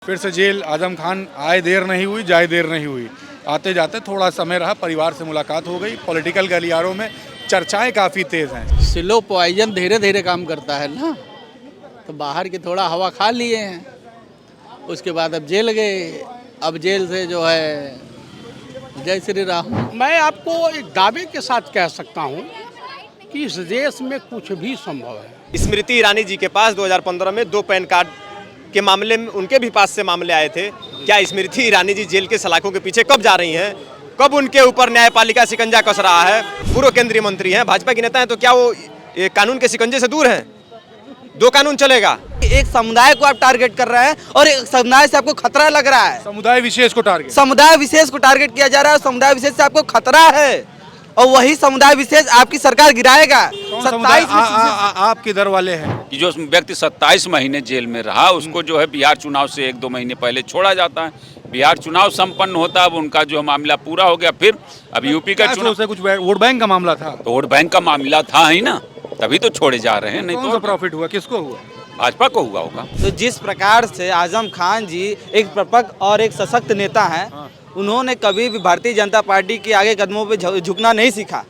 फिर से जेल आजम खान आए देर नहीं हुई जाए देर नहीं हुई, आते जाते थोड़ा समय रहा, परिवार से मुलाकात हो गई। पॉलिटिकल गलियारों में चर्चाएं काफ़ी तेज़ हैं। स्लो पॉइजन धीरे धीरे काम करता है ना, तो बाहर की थोड़ा हवा खा लिए हैं, उसके बाद अब जेल गए। अब जेल से जो है जय श्री राम। मैं आपको एक दावे के साथ कह सकता हूं कि इस देश में कुछ भी संभव है। स्मृति ईरानी जी के पास 2015 में 2 पैन कार्ड के मामले में उनके भी पास से मामले आए थे। क्या स्मृति ईरानी जी जेल के सलाखों के पीछे कब जा रही हैं? कब उनके ऊपर न्यायपालिका शिकंजा कस रहा है? पूर्व केंद्रीय मंत्री हैं, भाजपा के नेता हैं, तो क्या वो कानून के शिकंजे से दूर हैं? 2 कानून चलेगा। एक समुदाय को आप टारगेट कर रहे हैं और एक समुदाय से आपको खतरा लग रहा है। समुदाय विशेष को टारगेट, समुदाय विशेष को टारगेट किया जा रहा है और समुदाय विशेष से आपको खतरा है और वही समुदाय विशेष आपकी सरकार गिराएगा। 27 आप किधर वाले हैं? कि जो व्यक्ति 27 महीने जेल में रहा उसको जो है बिहार चुनाव से 1-2 महीने पहले छोड़ा जाता है। बिहार चुनाव संपन्न होता है, अब उनका जो मामला पूरा हो गया। फिर अब यूपी का चुनाव से कुछ वोट बैंक का मामला था, तो वोट बैंक का मामला था ही ना, तभी तो छोड़े जा रहे हैं। नहीं तो प्रॉफिट हुआ किसको हुआ? भाजपा को हुआ होगा। तो जिस प्रकार से आजम खान जी एक प्रपक्ष और एक सशक्त नेता हैं, उन्होंने कभी भी भारतीय जनता पार्टी के आगे कदमों पे झुकना नहीं सीखा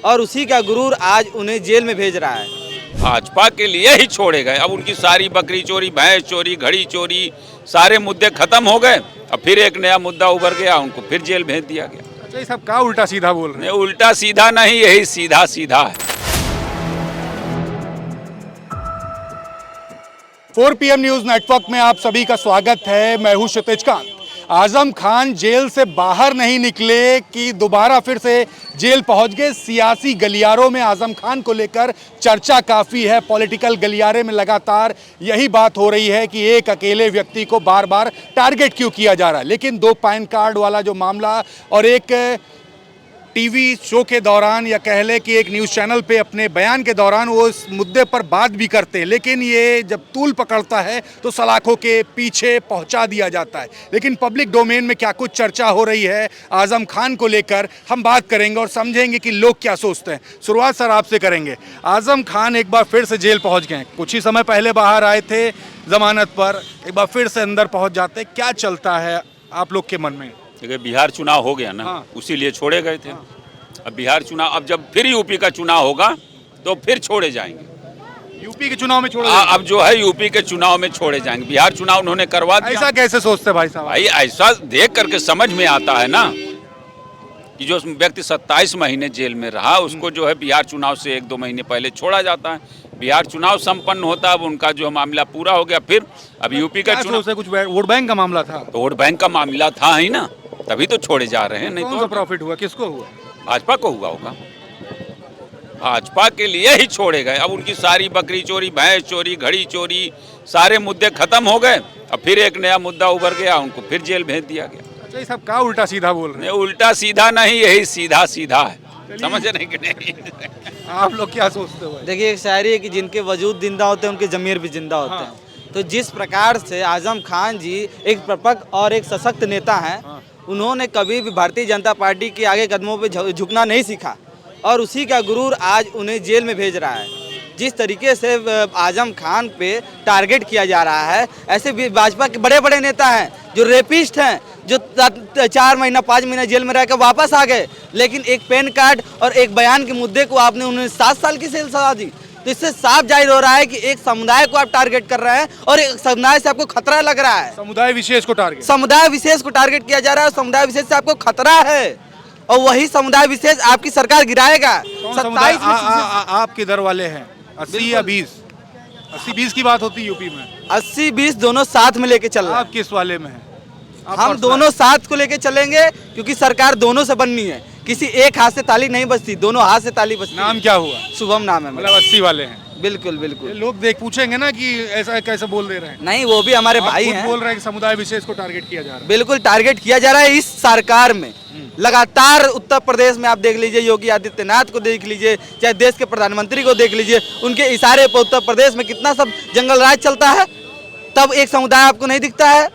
और उसी का गुरूर आज उन्हें जेल में भेज रहा है। भाजपा के लिए ही छोड़े गए। अब उनकी सारी बकरी चोरी, भैंस चोरी, घड़ी चोरी, सारे मुद्दे खत्म हो गए। अब फिर एक नया मुद्दा उभर गया, उनको फिर जेल भेज दिया गया। अच्छा, ये सब क्या उल्टा सीधा बोल रहे हैं? उल्टा सीधा नहीं, यही सीधा सीधा है। 4 PM न्यूज नेटवर्क में आप सभी का स्वागत है। मैं हूं क्षितिज कांत। आजम खान जेल से बाहर नहीं निकले कि दोबारा फिर से जेल पहुंच गए। सियासी गलियारों में आजम खान को लेकर चर्चा काफ़ी है। पॉलिटिकल गलियारे में लगातार यही बात हो रही है कि एक अकेले व्यक्ति को बार बार टारगेट क्यों किया जा रहा है। लेकिन 2 पैन कार्ड वाला जो मामला और एक टीवी शो के दौरान या कह ले कि एक न्यूज़ चैनल पे अपने बयान के दौरान वो इस मुद्दे पर बात भी करते हैं, लेकिन ये जब तूल पकड़ता है तो सलाखों के पीछे पहुंचा दिया जाता है। लेकिन पब्लिक डोमेन में क्या कुछ चर्चा हो रही है आजम खान को लेकर, हम बात करेंगे और समझेंगे कि लोग क्या सोचते हैं। शुरुआत सर आपसे करेंगे। आजम खान एक बार फिर से जेल पहुँच गए। कुछ ही समय पहले बाहर आए थे जमानत पर, एक बार फिर से अंदर पहुँच जाते। क्या चलता है आप लोग के मन में? देखिए, बिहार चुनाव हो गया ना, उसी लिए छोड़े गए थे। अब बिहार चुनाव, अब जब फिर यूपी का चुनाव होगा तो फिर छोड़े जाएंगे। यूपी के चुनाव में छोड़े अब जो है यूपी के चुनाव में छोड़े जाएंगे। बिहार चुनाव उन्होंने करवा दिया। ऐसा कैसे सोचते भाई साहब? भाई ऐसा देख करके समझ में आता है ना कि जो व्यक्ति 27 महीने जेल में रहा उसको जो है बिहार चुनाव से 1-2 महीने पहले छोड़ा जाता है। बिहार चुनाव संपन्न होता है, अब उनका जो मामला पूरा हो गया। फिर अब यूपी का चुनाव से कुछ वोट बैंक का मामला था, तो वोट बैंक का मामला था ही ना, तभी तो छोड़े जा रहे हैं। नहीं तो प्रॉफिट हुआ किसको हुआ? भाजपा को हुआ होगा। भाजपा के लिए ही छोड़े गए। अब उनकी सारी बकरी चोरी, भैंस चोरी, घड़ी चोरी, सारे मुद्दे खत्म हो गए। अब फिर एक नया मुद्दा उभर गया, उनको फिर जेल भेज दिया गया। अच्छा, ये सब क्या उल्टा सीधा बोल रहे हैं? उल्टा सीधा नहीं, यही सीधा सीधा है। समझ रहे कि नहीं? आप लोग क्या सोचते हो? देखिए, एक शायरी है कि जिनके वजूद जिंदा होते हैं उनके जमीर भी जिंदा होते हैं। तो जिस प्रकार से आजम खान जी एक प्रपक्ष और एक सशक्त नेता हैं, उन्होंने कभी भी भारतीय जनता पार्टी के आगे कदमों पे झुकना नहीं सीखा और उसी का गुरूर आज उन्हें जेल में भेज रहा है। जिस तरीके से आजम खान पे टारगेट किया जा रहा है, ऐसे भी भाजपा के बड़े बड़े नेता हैं जो रेपिस्ट हैं, जो 4 महीना 5 महीना जेल में रहकर वापस आ गए, लेकिन एक पैन कार्ड और एक बयान के मुद्दे को आपने उन्हें 7 साल की जेल सजा दी। तो इससे साफ जाहिर हो रहा है कि एक समुदाय को आप टारगेट कर रहे हैं और एक समुदाय से आपको खतरा लग रहा है। समुदाय विशेष को टारगेट, समुदाय विशेष को टारगेट किया जा रहा है और समुदाय विशेष से आपको खतरा है और वही समुदाय विशेष आपकी सरकार गिराएगा। 27 आप किधर वाले हैं? 80 या 20? 80-20 की बात होती है यूपी में। 80-20 दोनों साथ में लेके चल रहे हैं। आप किस वाले में हैं? हम दोनों साथ को लेके चलेंगे क्योंकि सरकार दोनों से बननी है। किसी एक हाथ से ताली नहीं बजती, दोनों हाथ से ताली बजती। नाम क्या हुआ? शुभम नाम है। मतलब 80 वाले हैं। बिल्कुल बिल्कुल। लोग देख पूछेंगे ना कि ऐसा कैसे बोल दे रहे हैं। नहीं, वो भी हमारे भाई हैं। बोल रहे हैं कि समुदाय विशेष को टारगेट किया जा रहा है। बिल्कुल टारगेट किया जा रहा है। इस सरकार में लगातार उत्तर प्रदेश में आप देख लीजिए, योगी आदित्यनाथ को देख लीजिए, चाहे देश के प्रधानमंत्री को देख लीजिए, उनके इशारे पर उत्तर प्रदेश में कितना सब जंगल राज चलता है। तब एक समुदाय आपको नहीं दिखता है,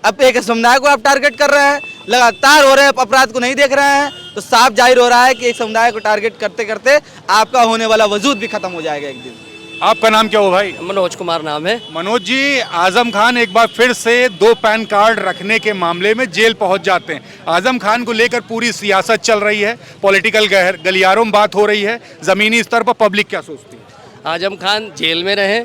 अब एक समुदाय को आप टारगेट कर रहे हैं। लगातार हो रहे हैं, अपराध को नहीं देख रहे हैं, तो साफ जाहिर हो रहा है कि एक समुदाय को टारगेट करते करते आपका होने वाला वजूद भी खत्म हो जाएगा एक दिन। आपका नाम क्या हो भाई? मनोज कुमार नाम है। मनोज जी, आजम खान एक बार फिर से 2 पैन कार्ड रखने के मामले में जेल पहुंच जाते हैं। आजम खान को लेकर पूरी सियासत चल रही है, पॉलिटिकल गलियारों में बात हो रही है, जमीनी स्तर पर पब्लिक क्या सोचती है? आजम खान जेल में रहे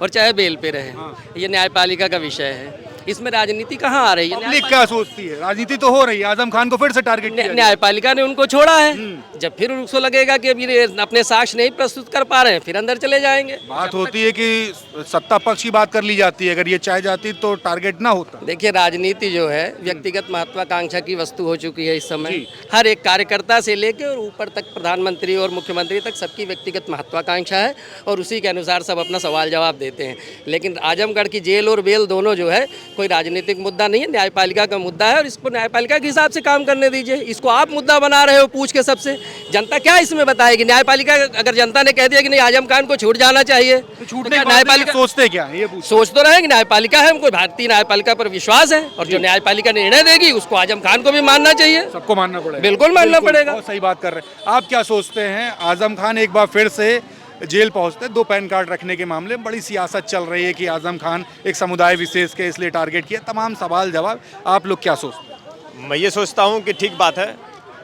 और चाहे बेल पे रहे, ये न्यायपालिका का विषय है। इसमें राजनीति कहाँ आ रही है? पब्लिक क्या सोचती है? राजनीति तो हो रही है, आजम खान को फिर से टारगेट किया जा रहा है। न्यायपालिका ने उनको छोड़ा है। जब फिर उसको लगेगा कि अभी ये अपने साक्ष्य नहीं प्रस्तुत कर पा रहे हैं, फिर अंदर चले जाएंगे। बात होती है कि सत्ता पक्ष की बात कर ली जाती है, अगर ये चाह जाती तो टारगेट ना होता। देखिए, राजनीति जो है व्यक्तिगत महत्वाकांक्षा की वस्तु हो चुकी है इस समय। हर एक कार्यकर्ता से लेकर और ऊपर तक प्रधानमंत्री और मुख्यमंत्री तक सबकी व्यक्तिगत महत्वाकांक्षा है और उसी के अनुसार सब अपना सवाल जवाब देते हैं। लेकिन आजमगढ़ की जेल और बेल दोनों जो है कोई राजनीतिक मुद्दा नहीं है, न्यायपालिका का मुद्दा है और इसको न्यायपालिका के हिसाब से काम करने दीजिए। इसको आप मुद्दा बना रहे हो पूछ के सबसे। जनता क्या इसमें बताएगी? न्यायपालिका, अगर जनता ने कह दिया कि नहीं आजम खान को छूट जाना चाहिए, तो छूटने के न्यायपालिका सोचते क्या है? ये सोच तो रहेंगे, न्यायपालिका है, हमको भारतीय न्यायपालिका पर विश्वास है और जो न्यायपालिका निर्णय देगी उसको आजम खान को भी मानना चाहिए। सबको मानना पड़ेगा। बिल्कुल मानना पड़ेगा। बहुत सही बात कर रहे हैं। आप क्या सोचते हैं? आजम खान एक बार फिर से जेल पहुंचते, 2 पैन कार्ड रखने के मामले में बड़ी सियासत चल रही है कि आजम खान एक समुदाय विशेष के इसलिए टारगेट किया, तमाम सवाल जवाब। आप लोग क्या सोचते हैं? मैं ये सोचता हूँ कि ठीक बात है।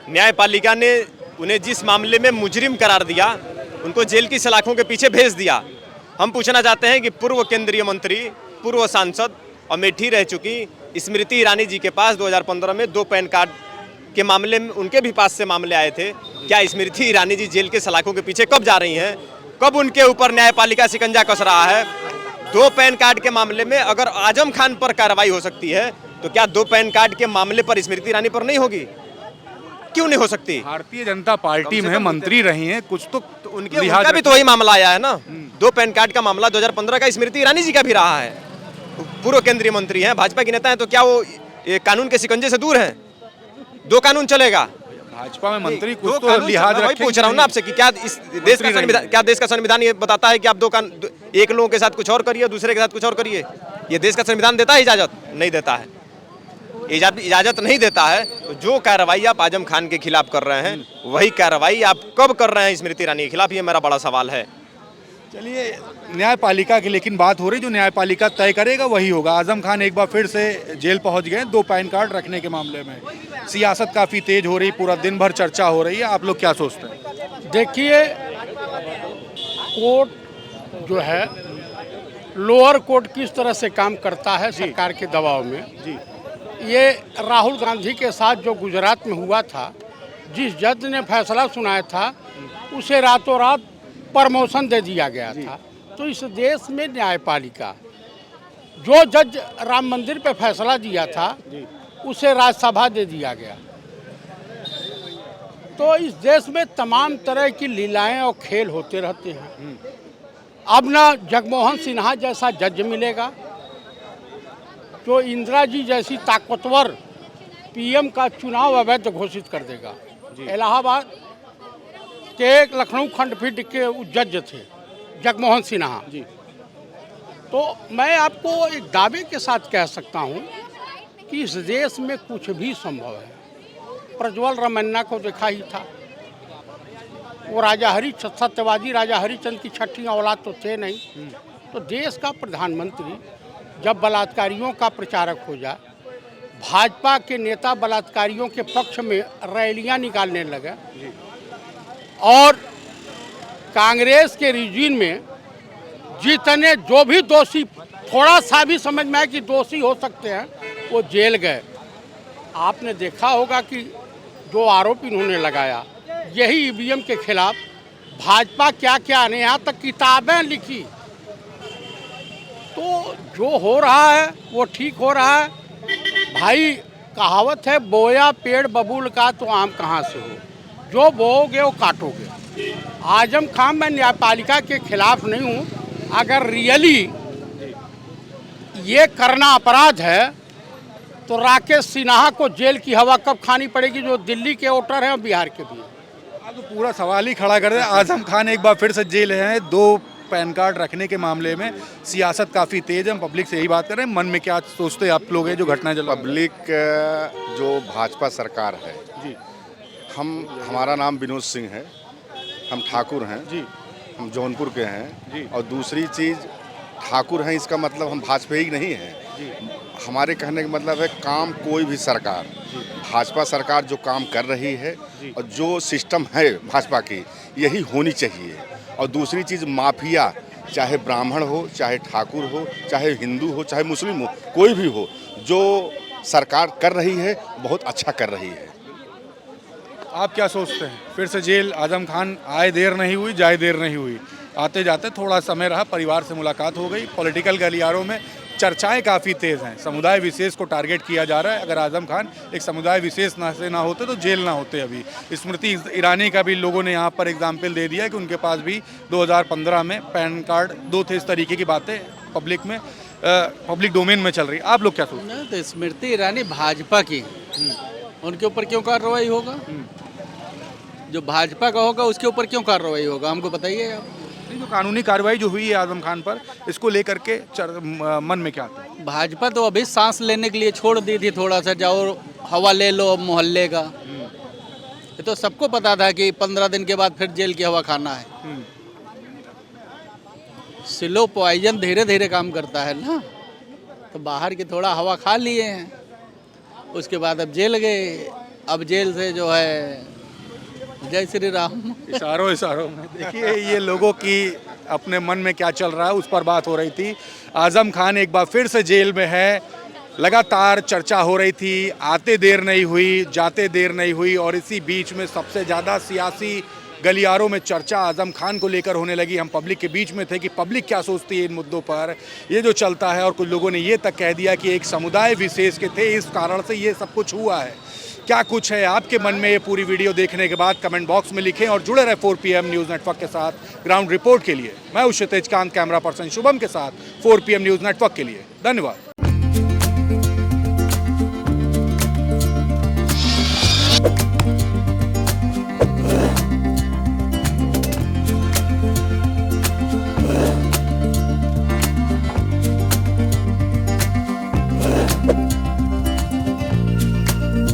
न्यायपालिका ने उन्हें जिस मामले में मुजरिम करार दिया, उनको जेल की सलाखों के पीछे भेज दिया। हम पूछना चाहते हैं कि पूर्व केंद्रीय मंत्री, पूर्व सांसद, अमेठी रह चुकी स्मृति ईरानी जी के पास 2015 में 2 पैन कार्ड के मामले में उनके भी पास से मामले आए थे। क्या स्मृति ईरानी जी जेल के सलाखों के पीछे कब जा रही हैं? कब उनके ऊपर न्यायपालिका शिकंजा कस रहा है? 2 पैन कार्ड के मामले में अगर आजम खान पर कार्रवाई हो सकती है, तो क्या 2 पैन कार्ड के मामले पर स्मृति ईरानी पर नहीं होगी? क्यों नहीं हो सकती? भारतीय जनता पार्टी में मंत्री रही हैं, कुछ तो उनका भी तो वही मामला आया है ना। 2 पैन कार्ड का मामला 2015 का स्मृति ईरानी जी का भी रहा है। पूर्व केंद्रीय मंत्री हैं, भाजपा के नेता हैं, तो क्या वो कानून के शिकंजे से दूर हैं? 2 कानून चलेगा। भाजपा में मंत्री कुछ तो लिहाज वही पूछ रहा हूँ ना आपसे कि क्या इस देश का संविधान ये बताता है कि आप एक लोगों के साथ कुछ और करिए, दूसरे के साथ कुछ और करिए? ये देश का संविधान देता है इजाजत? नहीं देता है। इजाजत नहीं देता है तो जो कार्रवाई आप आजम खान के खिलाफ कर रहे हैं, वही कार्रवाई आप कब कर रहे हैं स्मृति ईरानी के खिलाफ? ये मेरा बड़ा सवाल है। चलिए, न्यायपालिका की लेकिन बात हो रही, जो न्यायपालिका तय करेगा वही होगा। आजम खान एक बार फिर से जेल पहुंच गए 2 पैन कार्ड रखने के मामले में। सियासत काफ़ी तेज हो रही, पूरा दिन भर चर्चा हो रही है। आप लोग क्या सोचते हैं? देखिए, कोर्ट जो है, लोअर कोर्ट किस तरह से काम करता है सरकार के दबाव में। जी, ये राहुल गांधी के साथ जो गुजरात में हुआ था, जिस जज ने फैसला सुनाया था उसे रातों रात प्रमोशन दे दिया गया था। तो इस देश में न्यायपालिका, जो जज राम मंदिर पे फैसला दिया था उसे राज्यसभा दे दिया गया। तो इस देश में तमाम तरह की लीलाएं और खेल होते रहते हैं। अब ना जगमोहन सिन्हा जैसा जज मिलेगा जो इंदिरा जी जैसी ताकतवर पीएम का चुनाव अवैध घोषित कर देगा। इलाहाबाद के एक लखनऊ खंडपीठ के जज थे जगमोहन सिन्हा जी। तो मैं आपको एक दावे के साथ कह सकता हूं कि इस देश में कुछ भी संभव है। प्रज्वल रमन्ना को देखा ही था, वो सत्यवादी राजा हरिचंद की छठी औलाद तो थे नहीं। तो देश का प्रधानमंत्री जब बलात्कारियों का प्रचारक हो जाए, भाजपा के नेता बलात्कारियों के पक्ष में रैलियां निकालने लगे और कांग्रेस के रिजीन में जितने जो भी दोषी थोड़ा सा भी समझ में आए कि दोषी हो सकते हैं, वो जेल गए। आपने देखा होगा कि जो आरोप इन्होंने लगाया, यही ईवीएम के खिलाफ भाजपा क्या क्या ने यहाँ तक किताबें लिखी। तो जो हो रहा है वो ठीक हो रहा है। भाई, कहावत है, बोया पेड़ बबूल का तो आम कहाँ से हो, जो बोओगे वो काटोगे। आजम खान, मैं न्यायपालिका के खिलाफ नहीं हूँ। अगर रियली ये करना अपराध है तो राकेश सिन्हा को जेल की हवा कब खानी पड़ेगी, जो दिल्ली के वोटर हैं और बिहार के भी। तो पूरा सवाल ही खड़ा कर दे। आजम खान एक बार फिर से जेल है 2 पैन कार्ड रखने के मामले में। सियासत काफ़ी तेज है, पब्लिक से यही बात कर रहे हैं। मन में क्या सोचते हैं आप लोग हैं जो घटना चल? पब्लिक जो भाजपा सरकार है जी, हमारा नाम विनोद सिंह है, हम ठाकुर हैं जी। हम जौनपुर के हैं जी। और दूसरी चीज़ ठाकुर हैं, इसका मतलब हम भाजपा ही नहीं हैं। हमारे कहने का मतलब है काम कोई भी सरकार, भाजपा सरकार जो काम कर रही है और जो सिस्टम है भाजपा की, यही होनी चाहिए। और दूसरी चीज़ माफिया, चाहे ब्राह्मण हो, चाहे ठाकुर हो, चाहे हिंदू हो, चाहे मुस्लिम हो, कोई भी हो, जो सरकार कर रही है बहुत अच्छा कर रही है। आप क्या सोचते हैं? फिर से जेल आजम खान आए देर नहीं हुई, जाए देर नहीं हुई, आते जाते थोड़ा समय रहा, परिवार से मुलाकात हो गई। पॉलिटिकल गलियारों में चर्चाएं काफ़ी तेज़ हैं, समुदाय विशेष को टारगेट किया जा रहा है। अगर आजम खान एक समुदाय विशेष से ना होते तो जेल ना होते। अभी स्मृति ईरानी का भी लोगों ने यहाँ पर एग्जाम्पल दे दिया कि उनके पास भी 2015 में पैन कार्ड 2 थे। इस तरीके की बातें पब्लिक में पब्लिक डोमेन में चल रही। आप लोग क्या सोचते हैं? नहीं तो स्मृति ईरानी भाजपा की, उनके ऊपर क्यों कार्रवाई होगा? जो भाजपा का होगा उसके ऊपर क्यों कार्रवाई होगा, हमको बताइए आप। जो कानूनी कार्रवाई जो हुई है आजम खान पर, इसको लेकर के मन में क्या आता है? भाजपा तो अभी सांस लेने के लिए छोड़ दी थी, थोड़ा सा जाओ हवा ले लो मोहल्ले का। ये तो सबको पता था कि 15 दिन के बाद फिर जेल की हवा खाना है। स्लो पॉइजन धीरे धीरे काम करता है ना, तो बाहर की थोड़ा हवा खा लिए हैं, उसके बाद अब जेल गए। अब जेल से जो है जय श्री राम। इशारों में देखिए ये लोगों की अपने मन में क्या चल रहा है उस पर बात हो रही थी। आजम खान एक बार फिर से जेल में है, लगातार चर्चा हो रही थी, आते देर नहीं हुई, जाते देर नहीं हुई। और इसी बीच में सबसे ज़्यादा सियासी गलियारों में चर्चा आजम खान को लेकर होने लगी। हम पब्लिक के बीच में थे कि पब्लिक क्या सोचती है इन मुद्दों पर, ये जो चलता है। और कुछ लोगों ने ये तक कह दिया कि एक समुदाय विशेष के थे, इस कारण से ये सब कुछ हुआ है। क्या कुछ है आपके मन में, ये पूरी वीडियो देखने के बाद कमेंट बॉक्स में लिखें और जुड़े रहे 4 PM न्यूज़ नेटवर्क के साथ। ग्राउंड रिपोर्ट के लिए मैं हूं क्षितिज कांत, कैमरा पर्सन शुभम के साथ 4 PM न्यूज़ नेटवर्क के लिए धन्यवाद।